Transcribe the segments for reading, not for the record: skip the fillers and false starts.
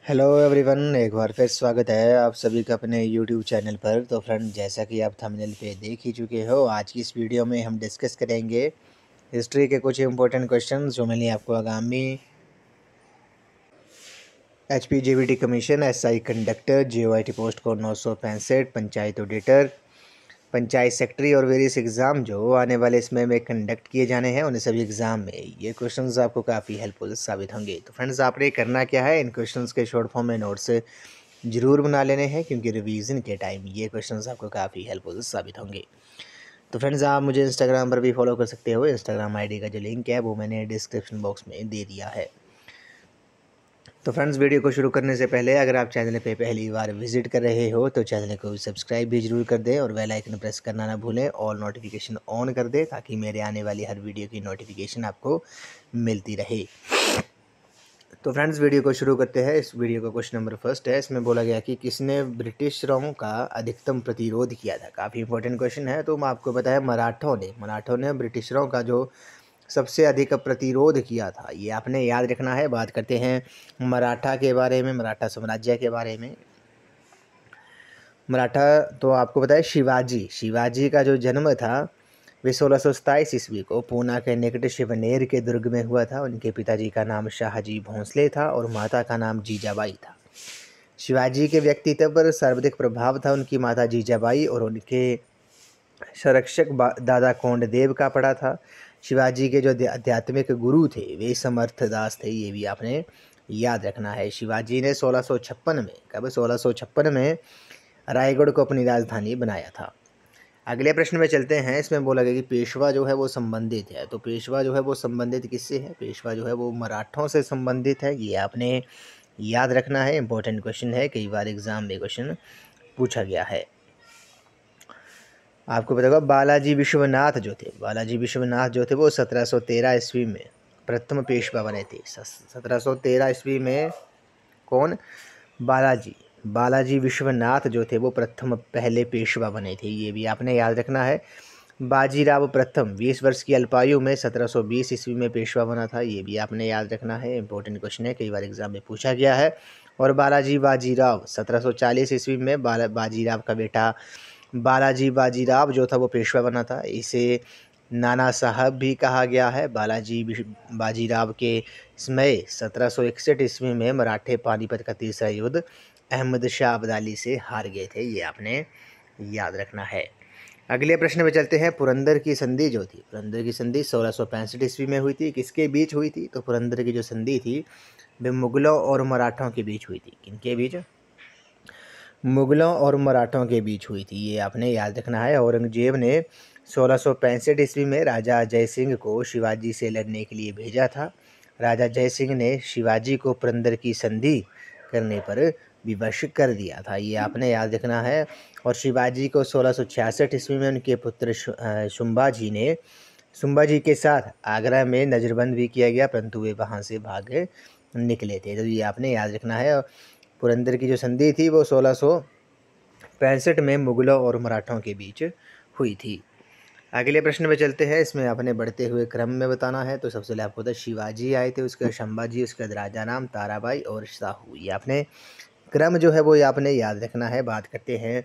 Hello everyone, एक बार फिर स्वागत है आप सभी का अपने यूट्यूब चैनल पर। तो फ्रेंड, जैसा कि आप थंबनेल पे देख ही चुके हो, आज की इस वीडियो में हम डिस्कस करेंगे हिस्ट्री के कुछ इंपॉर्टेंट क्वेश्चन जो मैंने आपको आगामी HPJBT commission, SI conductor, JOIT post code 965, panchayat auditor, panchayat secretary और वेरियस एग्ज़ाम जो आने वाले इसमें में कंडक्ट किए जाने हैं, उन सभी एग्ज़ाम में ये क्वेश्चंस आपको काफ़ी हेल्पफुल साबित होंगे। तो फ्रेंड्स, आपने करना क्या है, इन क्वेश्चंस के शॉर्ट फॉर्म में नोट्स ज़रूर बना लेने हैं, क्योंकि रिवीजन के टाइम ये क्वेश्चंस आपको काफ़ी हेल्पफुल साबित होंगे। तो फ्रेंड्स, आप मुझे इंस्टाग्राम पर भी फॉलो कर सकते हो। इंस्टाग्राम आईडी का जो लिंक है वो मैंने डिस्क्रिप्शन बॉक्स में दे दिया है। तो फ्रेंड्स, वीडियो को शुरू करने से पहले अगर आप चैनल पे पहली बार विजिट कर रहे हो तो चैनल को सब्सक्राइब भी जरूर कर दें और बेल आइकन प्रेस करना ना भूलें। ऑल नोटिफिकेशन ऑन कर दें ताकि मेरे आने वाली हर वीडियो की नोटिफिकेशन आपको मिलती रहे। तो फ्रेंड्स, वीडियो को शुरू करते हैं। इस वीडियो का क्वेश्चन नंबर फर्स्ट है। इसमें बोला गया कि किसने ब्रिटिशरों का अधिकतम प्रतिरोध किया था। काफ़ी इंपॉर्टेंट क्वेश्चन है। तो मैं आपको बताया, मराठों ने ब्रिटिशरों का जो सबसे अधिक प्रतिरोध किया था, ये आपने याद रखना है। बात करते हैं मराठा के बारे में, मराठा साम्राज्य के बारे में। मराठा, तो आपको बताया शिवाजी का जो जन्म था वे 1627 ईस्वी को पूना के निकट शिवनेर के दुर्ग में हुआ था। उनके पिताजी का नाम शाहजी भोंसले था और माता का नाम जीजाबाई था। शिवाजी के व्यक्तित्व पर सर्वाधिक प्रभाव था उनकी माता जीजाबाई और उनके संरक्षक दादा कोंडदेव का पड़ा था। शिवाजी के जो आध्यात्मिक गुरु थे वे समर्थ दास थे, ये भी आपने याद रखना है। शिवाजी ने 1656 में, कब 1656 में रायगढ़ को अपनी राजधानी बनाया था। अगले प्रश्न में चलते हैं। इसमें बोला गया कि पेशवा जो है वो संबंधित है। तो पेशवा जो है वो संबंधित किससे है? पेशवा जो है वो मराठों से संबंधित है, ये आपने याद रखना है। इंपॉर्टेंट क्वेश्चन है, कई बार एग्जाम में क्वेश्चन पूछा गया है। आपको पता होगा बालाजी विश्वनाथ जो थे वो 1713 ईस्वी में प्रथम पेशवा बने थे। 1713 ईस्वी में कौन? बालाजी विश्वनाथ जो थे वो पहले पेशवा बने थे, ये भी आपने याद रखना है। बाजीराव प्रथम 20 वर्ष की अल्पायु में 1720 ईस्वी में पेशवा बना था, ये भी आपने याद रखना है। इंपॉर्टेंट क्वेश्चन है, कई बार एग्जाम में पूछा गया है। और बाजीराव 1740 ईस्वी में बाजीराव का बेटा बालाजी बाजीराव जो था वो पेशवा बना था। इसे नाना साहब भी कहा गया है। बाजीराव के समय 1761 ईस्वी में मराठे पानीपत का तीसरा युद्ध अहमद शाह अब्दाली से हार गए थे, ये आपने याद रखना है। अगले प्रश्न में चलते हैं। पुरंदर की संधि 1665 ईस्वी में हुई थी। किसके बीच हुई थी? तो पुरंदर की जो संधि थी वे मुगलों और मराठों के बीच हुई थी। किनके बीच? मुगलों और मराठों के बीच हुई थी, ये आपने याद रखना है। औरंगजेब ने 1665 ईस्वी में राजा जय सिंह को शिवाजी से लड़ने के लिए भेजा था। राजा जय सिंह ने शिवाजी को पुरंदर की संधि करने पर विवश कर दिया था, ये आपने याद रखना है। और शिवाजी को 1666 ईस्वी में उनके पुत्र शुंभाजी के साथ आगरा में नज़रबंद भी किया गया, परंतु वे वहाँ से भाग निकले थे, तो ये आपने याद रखना है। पुरंदर की जो संधि थी वो 1665 में मुगलों और मराठों के बीच हुई थी। अगले प्रश्न में चलते हैं। इसमें आपने बढ़ते हुए क्रम में बताना है। तो सबसे पहले आपको पता शिवाजी आए थे, उसके बाद संभाजी, उसके बाद राजा राम, ताराबाई और शाहू, ये आपने क्रम जो है वो आपने याद रखना है। बात करते हैं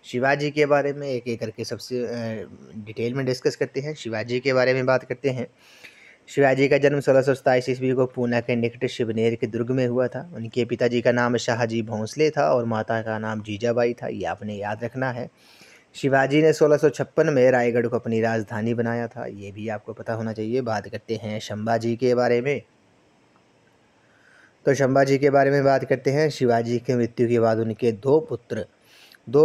शिवाजी के बारे में, एक एक करके सबसे डिटेल में डिस्कस करते हैं। शिवाजी के बारे में बात करते हैं। शिवाजी का जन्म 1627 ईस्वी को पूना के निकट शिवनेर के दुर्ग में हुआ था। उनके पिताजी का नाम शाहजी भोंसले था और माता का नाम जीजाबाई था, ये आपने याद रखना है। शिवाजी ने 1656 में रायगढ़ को अपनी राजधानी बनाया था, ये भी आपको पता होना चाहिए। बात करते हैं संभाजी के बारे में। तो संभाजी के बारे में बात करते हैं। शिवाजी की मृत्यु के बाद उनके दो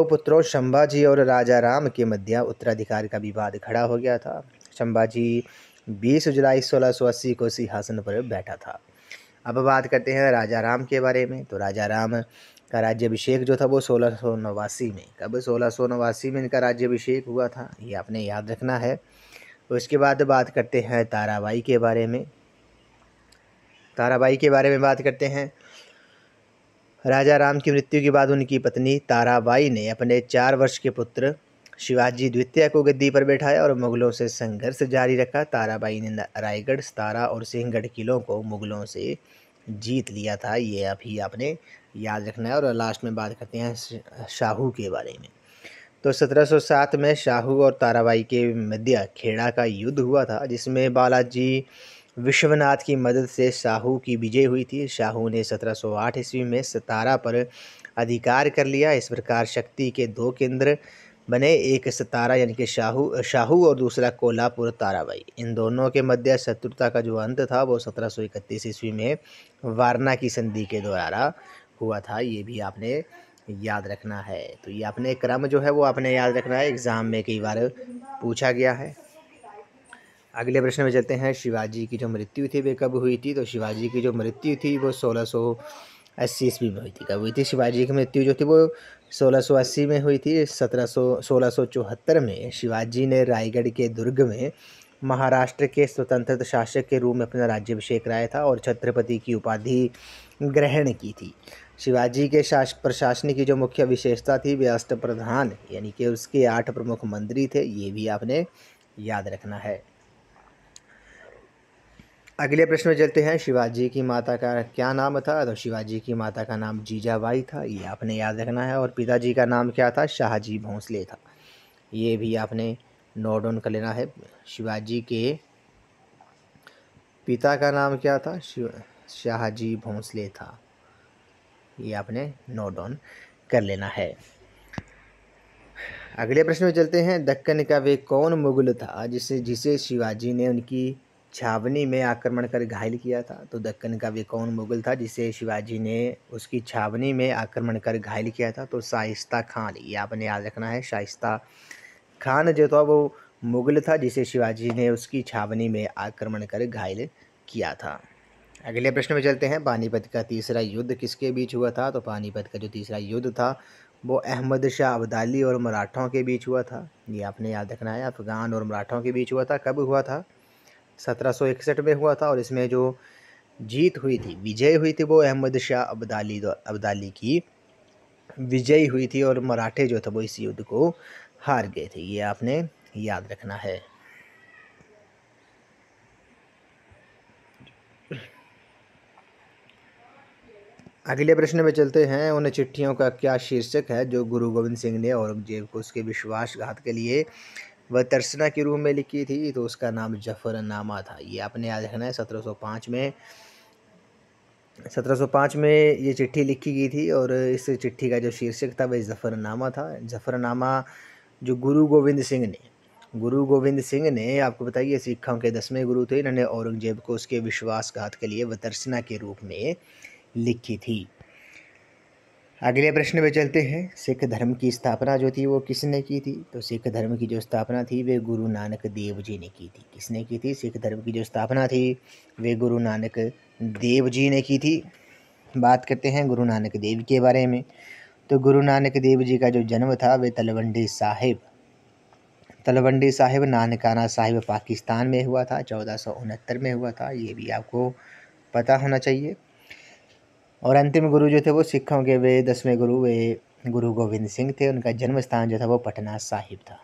पुत्रों संभाजी और राजा राम के मध्य उत्तराधिकार का विवाद खड़ा हो गया था। संभाजी 20 जुलाई 1680 को सिंहासन पर बैठा था। अब बात करते हैं राजा राम के बारे में। तो राजा राम का राज्याभिषेक जो था वो 1689 में, कब? 1689 में इनका राज्याभिषेक हुआ था, ये आपने याद रखना है। तो इसके बाद बात करते हैं ताराबाई के बारे में। बात करते हैं। राजा राम की मृत्यु के बाद उनकी पत्नी ताराबाई ने अपने 4 वर्ष के पुत्र शिवाजी द्वितीय को गद्दी पर बैठाया और मुगलों से संघर्ष जारी रखा। ताराबाई ने रायगढ़, सतारा और सिंहगढ़ किलों को मुगलों से जीत लिया था, ये अभी आपने याद रखना है। और लास्ट में बात करते हैं शाहू के बारे में। तो 1707 में शाहू और ताराबाई के मध्य खेड़ा का युद्ध हुआ था, जिसमें बालाजी विश्वनाथ की मदद से शाहू की विजय हुई थी। शाहू ने 1708 ईस्वी में सतारा पर अधिकार कर लिया। इस प्रकार शक्ति के दो केंद्र बने, एक सतारा यानी कि शाहू और दूसरा कोल्हापुर ताराबाई। इन दोनों के मध्य शत्रुता का जो अंत था वो 1731 ईस्वी में वारना की संधि के द्वारा हुआ था, ये भी आपने याद रखना है। तो ये अपने क्रम जो है वो आपने याद रखना है, एग्ज़ाम में कई बार पूछा गया है। अगले प्रश्न में चलते हैं, शिवाजी की जो मृत्यु थी वे कब हुई थी? तो शिवाजी की जो मृत्यु थी वो 1680 ईस्वी में हुई थी। कब हुई थी शिवाजी की मृत्यु जो थी वो 1680 में हुई थी। 1674 में शिवाजी ने रायगढ़ के दुर्ग में महाराष्ट्र के स्वतंत्र शासक के रूप में अपना राज्याभिषेक कराया था और छत्रपति की उपाधि ग्रहण की थी। शिवाजी के प्रशासन की जो मुख्य विशेषता थी वे अष्टप्रधान यानी कि उसके 8 प्रमुख मंत्री थे, ये भी आपने याद रखना है। अगले प्रश्न में चलते हैं, शिवाजी की माता का क्या नाम था? तो शिवाजी की माता का नाम जीजाबाई था, ये आपने याद रखना है। और पिताजी का नाम क्या था? शाहजी भोंसले था, ये भी आपने नोट डाउन कर लेना है। शिवाजी के पिता का नाम क्या था? शाहजी भोंसले था, ये आपने नोट डाउन कर लेना है। अगले प्रश्न में चलते हैं, दक्कन का वे कौन मुगल था जिसे शिवाजी ने उनकी छावनी में आक्रमण कर घायल किया था? तो दक्कन का वे कौन मुगल था जिसे शिवाजी ने उसकी छावनी में आक्रमण कर घायल किया था? तो शाइस्ता खान, ये आपने याद रखना है। शाइस्ता खान जो था वो मुगल था जिसे शिवाजी ने उसकी छावनी में आक्रमण कर घायल किया था। अगले प्रश्न में चलते हैं, पानीपत का तीसरा युद्ध किसके बीच हुआ था? तो पानीपत का जो तीसरा युद्ध था वो अहमद शाह अब्दाली और मराठों के बीच हुआ था, ये आपने याद रखना है। अफ़गान और मराठों के बीच हुआ था। कब हुआ था? 1761 में हुआ था। और इसमें जो जीत हुई थी, विजय हुई थी, वो अहमद शाह अब्दाली की विजयी हुई थी और मराठे जो थे वो इस युद्ध को हार गए थे, ये आपने याद रखना है। अगले प्रश्न में चलते हैं, उन चिट्ठियों का क्या शीर्षक है जो गुरु गोविंद सिंह ने औरंगजेब को उसके विश्वासघात के लिए वह तर्सना के रूप में लिखी थी? तो उसका नाम जफरनामा था, ये आपने याद रखना है। 1705 में ये चिट्ठी लिखी गई थी और इस चिट्ठी का जो शीर्षक था वह जफरनामा था। जफरनामा जो गुरु गोविंद सिंह ने आपको बताइए सिखों के 10वें गुरु थे। इन्होंने औरंगजेब को उसके विश्वासघात के लिए वतर्सना के रूप में लिखी थी। अगले प्रश्न पे चलते हैं, सिख धर्म की स्थापना जो थी वो किसने की थी? तो सिख धर्म की जो स्थापना थी वे गुरु नानक देव जी ने की थी। किसने की थी? सिख धर्म की जो स्थापना थी वे गुरु नानक देव जी ने की थी। बात करते हैं गुरु नानक देव के बारे में। तो गुरु नानक देव जी का जो जन्म था वे तलवंडी साहिब नानकाना साहिब पाकिस्तान में हुआ था, 1469 में हुआ था, ये भी आपको पता होना चाहिए। और अंतिम गुरु जो थे वो सिखों के वे 10वें गुरु वे गुरु गोविंद सिंह थे। उनका जन्म स्थान जो था वो पटना साहिब था।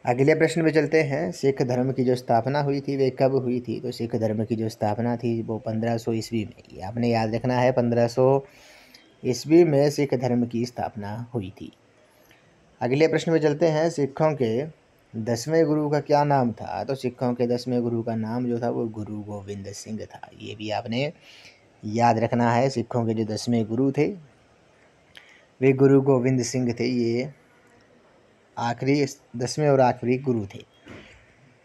अगले प्रश्न पे चलते हैं, सिख धर्म की जो स्थापना हुई थी वे कब हुई थी? तो सिख धर्म की जो स्थापना थी वो 1500 ईस्वी में, ये आपने याद रखना है। 1500 ईस्वी में सिख धर्म की स्थापना हुई थी। अगले प्रश्न पे चलते हैं, सिखों के 10वें गुरु का क्या नाम था? तो सिखों के 10वें गुरु का नाम जो था वो गुरु गोविंद सिंह था, ये भी आपने याद रखना है। सिखों के जो 10वें गुरु थे वे गुरु गोविंद सिंह थे, ये आखिरी 10वें और आखिरी गुरु थे।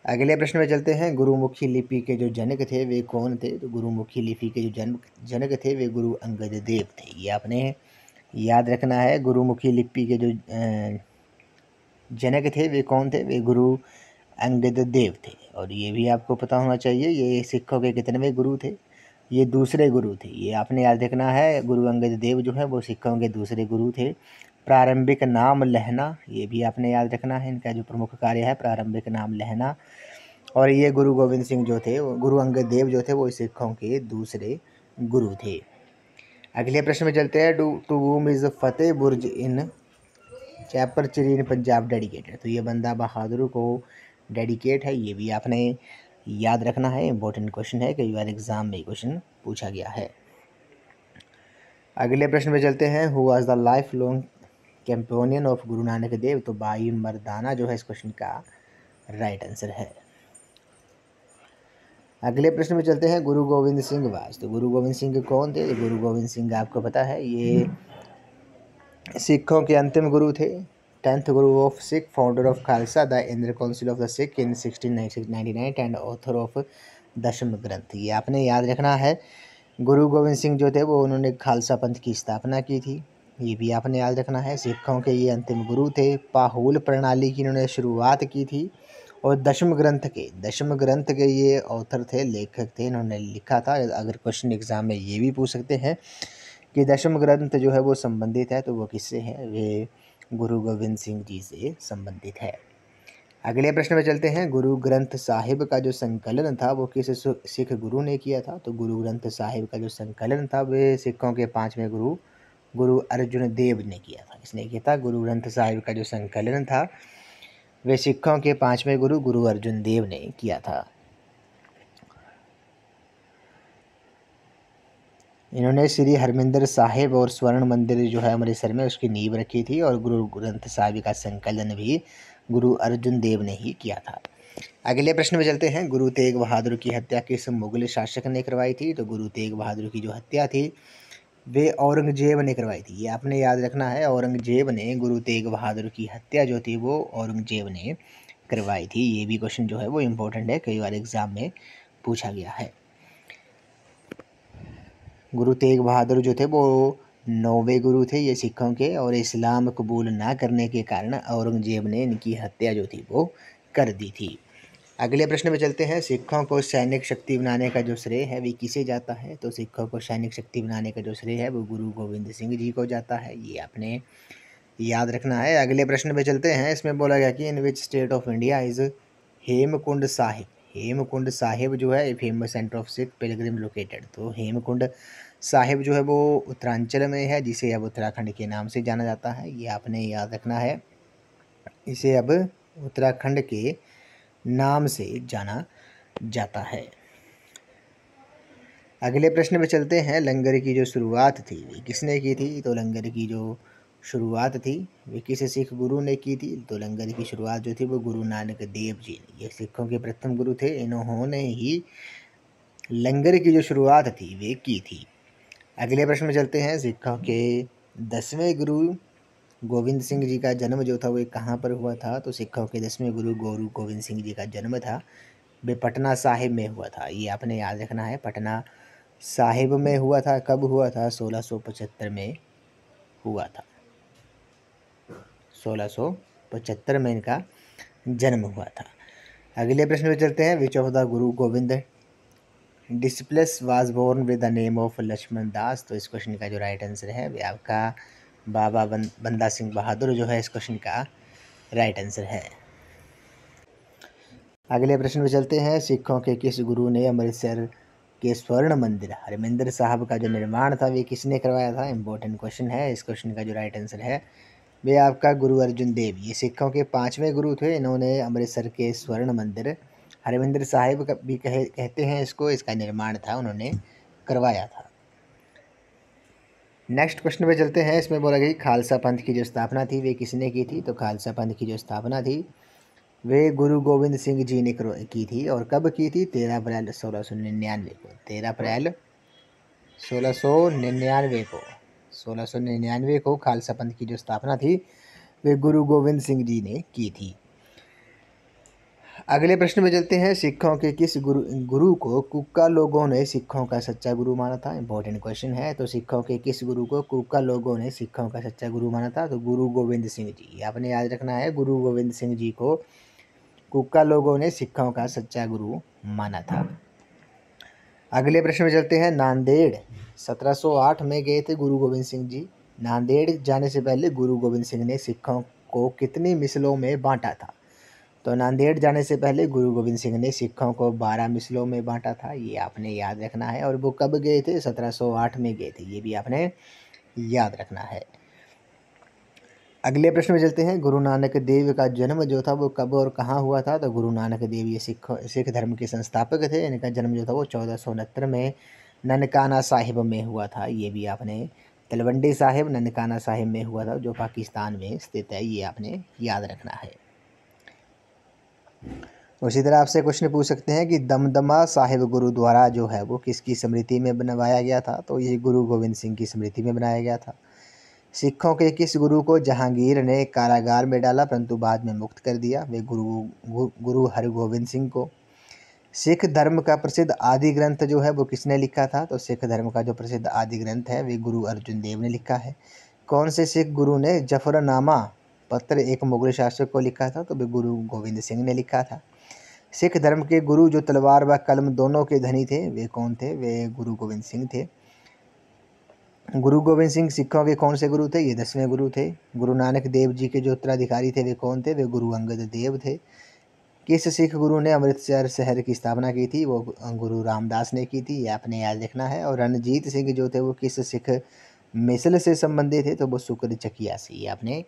अगले प्रश्न में चलते हैं, गुरुमुखी लिपि के जो जनक थे वे कौन थे? तो गुरुमुखी लिपि के जो जनक थे वे गुरु अंगद देव थे, ये आपने याद रखना है। गुरुमुखी लिपि के जो जनक थे वे कौन थे? वे गुरु अंगद देव थे। और ये भी आपको पता होना चाहिए, ये सिखों के कितने गुरु थे? ये दूसरे गुरु थे, ये आपने याद रखना है। गुरु अंगद देव जो है वो सिखों के दूसरे गुरु थे। प्रारंभिक नाम लहना, ये भी आपने याद रखना है। इनका जो प्रमुख कार्य है प्रारंभिक नाम लहना। और ये गुरु गोविंद सिंह जो थे, गुरु अंगद देव जो थे वो सिखों के दूसरे गुरु थे। अगले प्रश्न में चलते हैं, to whom is Fateh Burj in Chappar Chiri Punjab dedicated? तो ये बंदा बहादुर को डेडिकेट है, ये भी आपने याद रखना है, इंपॉर्टेंट क्वेश्चन है, कई बार एग्जाम में क्वेश्चन पूछा गया है। अगले प्रश्न पे चलते हैं। Who was the life long companion of Guru Nanak Dev? तो भाई मर्दाना जो है इस क्वेश्चन का राइट आंसर है। अगले प्रश्न में चलते हैं। गुरु गोविंद सिंह वाज, तो गुरु गोविंद सिंह कौन थे? गुरु गोविंद सिंह आपको पता है ये सिखों के अंतिम गुरु थे, 10th Guru of Sikh, founder of Khalsa, the Indra council of the Sikh in 1699 and author of दशम ग्रंथ। ये आपने याद रखना है। गुरु गोविंद सिंह जो थे वो उन्होंने खालसा पंथ की स्थापना की थी, ये भी आपने याद रखना है। सिखों के ये अंतिम गुरु थे। पाहुल प्रणाली की इन्होंने शुरुआत की थी और दशम ग्रंथ के ये ऑथर थे, लेखक थे, इन्होंने लिखा था। अगर क्वेश्चन एग्जाम में ये भी पूछ सकते हैं कि दशम ग्रंथ जो है वो संबंधित है, तो वो किससे है? वे गुरु गोविंद सिंह जी से संबंधित है। अगले प्रश्न में चलते हैं। गुरु ग्रंथ साहिब का जो संकलन था वो किस सिख गुरु ने किया था? तो गुरु ग्रंथ साहिब का जो संकलन था वे सिखों के 5वें गुरु गुरु अर्जुन देव ने किया था। किसने किया था? गुरु ग्रंथ साहिब का जो संकलन था वे सिखों के 5वें गुरु गुरु अर्जुन देव ने किया था। इन्होंने श्री हरमिंदर साहिब और स्वर्ण मंदिर जो है अमृतसर में उसकी नींव रखी थी और गुरु ग्रंथ साहिब का संकलन भी गुरु अर्जुन देव ने ही किया था। अगले प्रश्न में चलते हैं। गुरु तेग बहादुर की हत्या किस मुगल शासक ने करवाई थी? तो गुरु तेग बहादुर की जो हत्या थी वे औरंगजेब ने करवाई थी। ये आपने याद रखना है, औरंगजेब ने गुरु तेग बहादुर की हत्या जो थी वो औरंगजेब ने करवाई थी। ये भी क्वेश्चन जो है वो इम्पोर्टेंट है, कई बार एग्जाम में पूछा गया है। गुरु तेग बहादुर जो थे वो 9वें गुरु थे ये सिखों के, और इस्लाम कबूल ना करने के कारण औरंगजेब ने इनकी हत्या जो थी वो कर दी थी। अगले प्रश्न में चलते हैं। सिखों को सैनिक शक्ति बनाने का जो श्रेय है वे किसे जाता है? तो सिखों को सैनिक शक्ति बनाने का जो श्रेय है वो गुरु गोविंद सिंह जी को जाता है, ये आपने याद रखना है। अगले प्रश्न पे चलते हैं। इसमें बोला गया कि in which state of India is Hemkund Sahib? Hemkund Sahib जो है famous centre of Sikh pilgrim located. तो हेमकुंड साहिब जो है वो उत्तरांचल में है, जिसे अब उत्तराखंड के नाम से जाना जाता है, ये आपने याद रखना है। इसे अब उत्तराखंड के नाम से जाना जाता है। अगले प्रश्न पे चलते हैं। लंगर की जो शुरुआत थी वे किसने की थी? तो लंगर की जो शुरुआत थी वे किस सिख गुरु ने की थी? तो लंगर की शुरुआत जो थी वो गुरु नानक देव जी ने, ये सिखों के प्रथम गुरु थे, इन्होंने ही लंगर की जो शुरुआत थी वे की थी। अगले प्रश्न में चलते हैं। सिखों के 10वें गुरु गोविंद सिंह जी का जन्म जो था वो कहाँ पर हुआ था? तो सिखों के 10वें गुरु गुरु गोविंद सिंह जी का जन्म था वे पटना साहिब में हुआ था, ये आपने याद रखना है। पटना साहिब में हुआ था। कब हुआ था? 1675 में हुआ था। 1675 में इनका जन्म हुआ था। अगले प्रश्न में चलते हैं। विच of the Guru Gobind disciples was born with the name of Lakshman Das? तो इस क्वेश्चन का जो राइट आंसर है वे आपका बाबा बंदा सिंह बहादुर जो है इस क्वेश्चन का राइट आंसर है। अगले प्रश्न में चलते हैं। सिखों के किस गुरु ने अमृतसर के स्वर्ण मंदिर हरमिंदर साहब का जो निर्माण था वे किसने करवाया था? इंपॉर्टेंट क्वेश्चन है। इस क्वेश्चन का जो राइट आंसर है वे आपका गुरु अर्जुन देव, ये सिखों के 5वें गुरु थे। इन्होंने अमृतसर के स्वर्ण मंदिर हरमिंदर साहिब का भी कहते हैं इसको, इसका निर्माण था उन्होंने करवाया था। नेक्स्ट क्वेश्चन पे चलते हैं। इसमें बोला गया खालसा पंथ की जो स्थापना थी वे किसने की थी? तो खालसा पंथ की जो स्थापना थी वे गुरु गोविंद सिंह जी ने की थी, और कब की थी? 13 अप्रैल 1699 को। 13 अप्रैल 1699 को खालसा पंथ की जो स्थापना थी वे गुरु गोविंद सिंह जी ने की थी। अगले प्रश्न में चलते हैं। सिखों के किस गुरु को कुक्का लोगों ने सिखों का सच्चा गुरु माना था? इंपॉर्टेंट क्वेश्चन है। तो सिखों के किस गुरु को कुक्का लोगों ने सिखों का सच्चा गुरु माना था? तो गुरु गोविंद सिंह जी, आपने याद रखना है। गुरु गोविंद सिंह जी को कुक्का लोगों ने सिखों का सच्चा गुरु माना था। अगले प्रश्न में चलते हैं। नांदेड़ 1708 में गए थे गुरु गोविंद सिंह जी। नांदेड़ जाने से पहले गुरु गोविंद सिंह ने सिखों को कितनी मिसलों में बांटा था? तो नांदेड़ जाने से पहले गुरु गोविंद सिंह ने सिखों को 12 मिसलों में बांटा था, ये आपने याद रखना है। और वो कब गए थे? 1708 में गए थे, ये भी आपने याद रखना है। अगले प्रश्न में चलते हैं। गुरु नानक देव का जन्म जो था वो कब और कहाँ हुआ था? तो गुरु नानक देव ये सिख धर्म के संस्थापक थे। इनका जन्म जो था वो 1469 में ननकाना साहिब में हुआ था। ये भी आपने तलवंडी साहिब ननकाना साहिब में हुआ था, जो पाकिस्तान में स्थित है। ये आपने याद रखना है। उसी तरह आपसे क्वेश्चन पूछ सकते हैं कि दमदमा साहिब गुरुद्वारा जो है वो किसकी स्मृति में बनवाया गया था? तो ये गुरु गोविंद सिंह की स्मृति में बनाया गया था। सिखों के किस गुरु को जहांगीर ने कारागार में डाला परंतु बाद में मुक्त कर दिया? वे गुरु हरगोविंद सिंह को। सिख धर्म का प्रसिद्ध आदि ग्रंथ जो है वो किसने लिखा था? तो सिख धर्म का जो प्रसिद्ध आदि ग्रंथ है वे गुरु अर्जुन देव ने लिखा है। कौन से सिख गुरु ने जफरनामा पत्र एक मुगल शासक को लिखा था? तो वे गुरु गोविंद सिंह ने लिखा था। सिख धर्म के गुरु जो तलवार व कलम दोनों के धनी थे वे कौन थे? वे गुरु गोविंद सिंह थे। गुरु गोविंद सिंह सिखों के कौन से गुरु थे? ये 10वें गुरु थे। गुरु नानक देव जी के जो उत्तराधिकारी थे वे कौन थे? वे गुरु अंगद देव थे। किस सिख गुरु ने अमृतसर शहर की स्थापना की थी? वो गुरु रामदास ने की थी। ये आपने याद रखना है। और रणजीत सिंह जो थे वो किस सिख मिसल से संबंधित थे? तो वो शुक्र चकिया से। ये आपने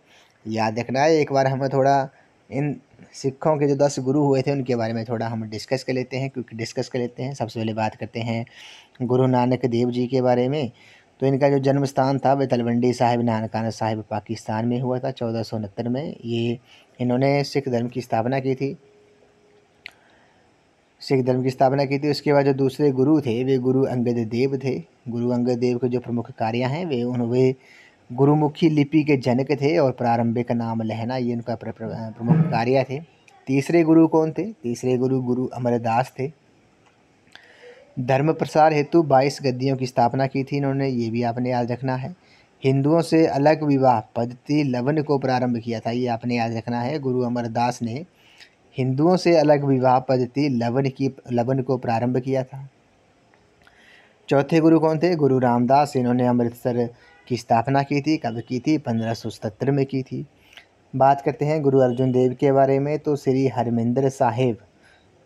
याद रखना है। एक बार हमें थोड़ा इन सिखों के जो 10 गुरु हुए थे उनके बारे में थोड़ा हम डिस्कस कर लेते हैं। सबसे पहले बात करते हैं गुरु नानक देव जी के बारे में। तो इनका जो जन्म स्थान था वह तलवंडी साहिब नानकाना साहिब पाकिस्तान में हुआ था 1469 में। ये इन्होंने सिख धर्म की स्थापना की थी। उसके बाद जो दूसरे गुरु थे वे गुरु अंगद देव थे। गुरु अंगद देव के जो प्रमुख कार्य हैं वे गुरुमुखी लिपि के जनक थे और प्रारंभिक नाम लहना ये उनका प्रमुख कार्य थे। तीसरे गुरु कौन थे? तीसरे गुरु अमरदास थे। धर्म प्रसार हेतु 22 गद्दियों की स्थापना की थी इन्होंने। ये भी आपने याद रखना है। हिंदुओं से अलग विवाह पद्धति लवन को प्रारंभ किया था। ये आपने याद रखना है। गुरु अमरदास ने हिंदुओं से अलग विवाह पद्धति लवन को प्रारंभ किया था। चौथे गुरु कौन थे? गुरु रामदास। इन्होंने अमृतसर की स्थापना की थी। कब की थी? 1577 में की थी। बात करते हैं गुरु अर्जुन देव के बारे में। तो श्री हरमिंदर साहिब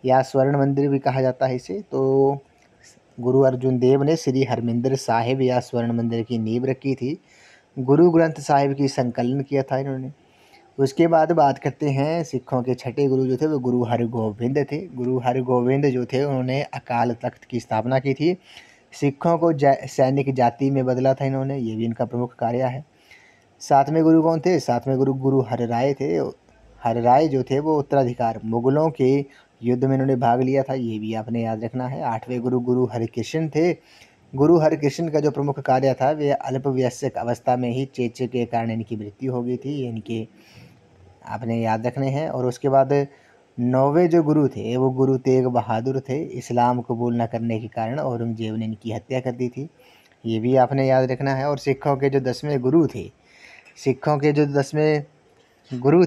या स्वर्ण मंदिर भी कहा जाता है इसे। तो गुरु अर्जुन देव ने श्री हरमिंदर साहिब या स्वर्ण मंदिर की नींव रखी थी। गुरु ग्रंथ साहिब की संकलन किया था इन्होंने। उसके बाद बात करते हैं सिखों के छठे गुरु जो थे वो गुरु हरगोविंद थे। गुरु हरगोविंद जो थे उन्होंने अकाल तख्त की स्थापना की थी। सिखों को सैनिक जाति में बदला था इन्होंने। ये भी इनका प्रमुख कार्य है। सातवें गुरु कौन थे? सातवें गुरु हरराय थे। हरराय जो थे वो उत्तराधिकार मुगलों के युद्ध में इन्होंने भाग लिया था। ये भी आपने याद रखना है। आठवें गुरु हरिकृष्ण थे। गुरु हरिकृष्ण का जो प्रमुख कार्य था वे अल्पवयस्क अवस्था में ही चेचे के कारण इनकी मृत्यु हो गई थी। ये इनके आपने याद रखने हैं। और उसके बाद 9वें जो गुरु थे वो गुरु तेग बहादुर थे। इस्लाम कबूल न करने के कारण औरंगजेब ने इनकी हत्या कर दी थी। ये भी आपने याद रखना है। और सिखों के जो 10वें गुरु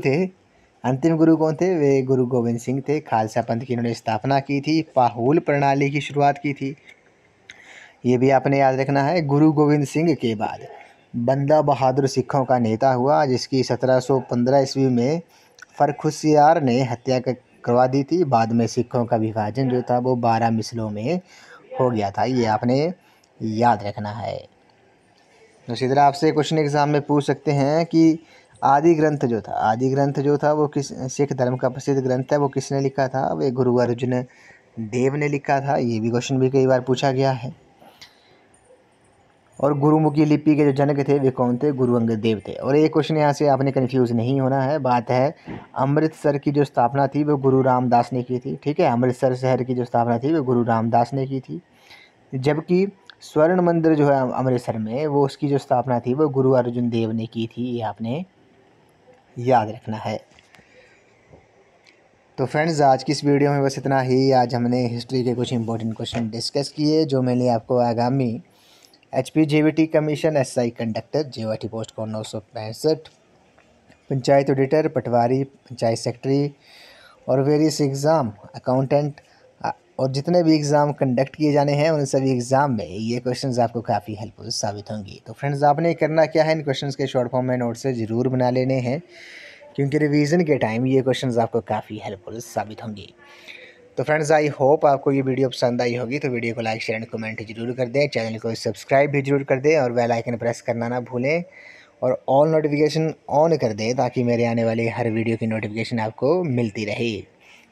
थे अंतिम गुरु कौन थे? वे गुरु गोविंद सिंह थे। खालसा पंथ की इन्होंने स्थापना की थी। पाहुल प्रणाली की शुरुआत की थी। ये भी आपने याद रखना है। गुरु गोविंद सिंह के बाद बंदा बहादुर सिखों का नेता हुआ जिसकी 1715 ईस्वी में फरखुशियार ने हत्या करवा दी थी। बाद में सिखों का विभाजन जो था वो 12 मिसलों में हो गया था। ये आपने याद रखना है। इसी तरह आपसे क्वेश्चन एग्जाम में पूछ सकते हैं कि आदि ग्रंथ जो था वो किस सिख धर्म का प्रसिद्ध ग्रंथ है वो किसने लिखा था? वे गुरु अर्जुन देव ने लिखा था। ये भी क्वेश्चन भी कई बार पूछा गया है। और गुरुमुखी लिपि के जो जनक थे वे कौन थे? गुरु अंगद देव थे। और एक क्वेश्चन यहाँ से आपने कन्फ्यूज़ नहीं होना है। बात है अमृतसर की जो स्थापना थी वो गुरु रामदास ने की थी। ठीक है, अमृतसर शहर की जो स्थापना थी वो गुरु रामदास ने की थी। जबकि स्वर्ण मंदिर जो है अमृतसर में वो उसकी जो स्थापना थी वो गुरु अर्जुन देव ने की थी। ये आपने याद रखना है। तो फ्रेंड्स आज की इस वीडियो में बस इतना ही। आज हमने हिस्ट्री के कुछ इंपॉर्टेंट क्वेश्चन डिस्कस किए जो मैंने आपको आगामी HPJVT commission SI conductor JOT post को 965 पंचायत ऑडिटर पटवारी पंचायत सेक्रेटरी और वेरियस एग्ज़ाम अकाउंटेंट और जितने भी एग्ज़ाम कंडक्ट किए जाने हैं उन सभी एग्ज़ाम में ये क्वेश्चंस आपको काफ़ी हेल्पफुल साबित होंगी। तो फ्रेंड्स आपने करना क्या है, इन क्वेश्चंस के शॉर्ट फॉर्म में नोट से ज़रूर बना लेने हैं क्योंकि रिवीजन के टाइम ये क्वेश्चंस आपको काफ़ी हेल्पफुल साबित होंगी। तो फ्रेंड्स आई होप आपको ये वीडियो पसंद आई होगी। तो वीडियो को लाइक शेयर एंड कमेंट जरूर कर दें। चैनल को सब्सक्राइब भी जरूर कर दें और बेल आइकन प्रेस करना ना भूलें। और ऑल नोटिफिकेशन ऑन कर दें ताकि मेरे आने वाली हर वीडियो की नोटिफिकेशन आपको मिलती रहे।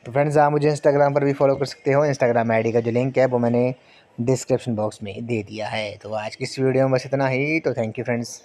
तो फ्रेंड्स, आप मुझे इंस्टाग्राम पर भी फॉलो कर सकते हो। इंस्टाग्राम आईडी का जो लिंक है वो मैंने डिस्क्रिप्शन बॉक्स में दे दिया है। तो आज की इस वीडियो में बस इतना ही। तो थैंक यू फ्रेंड्स।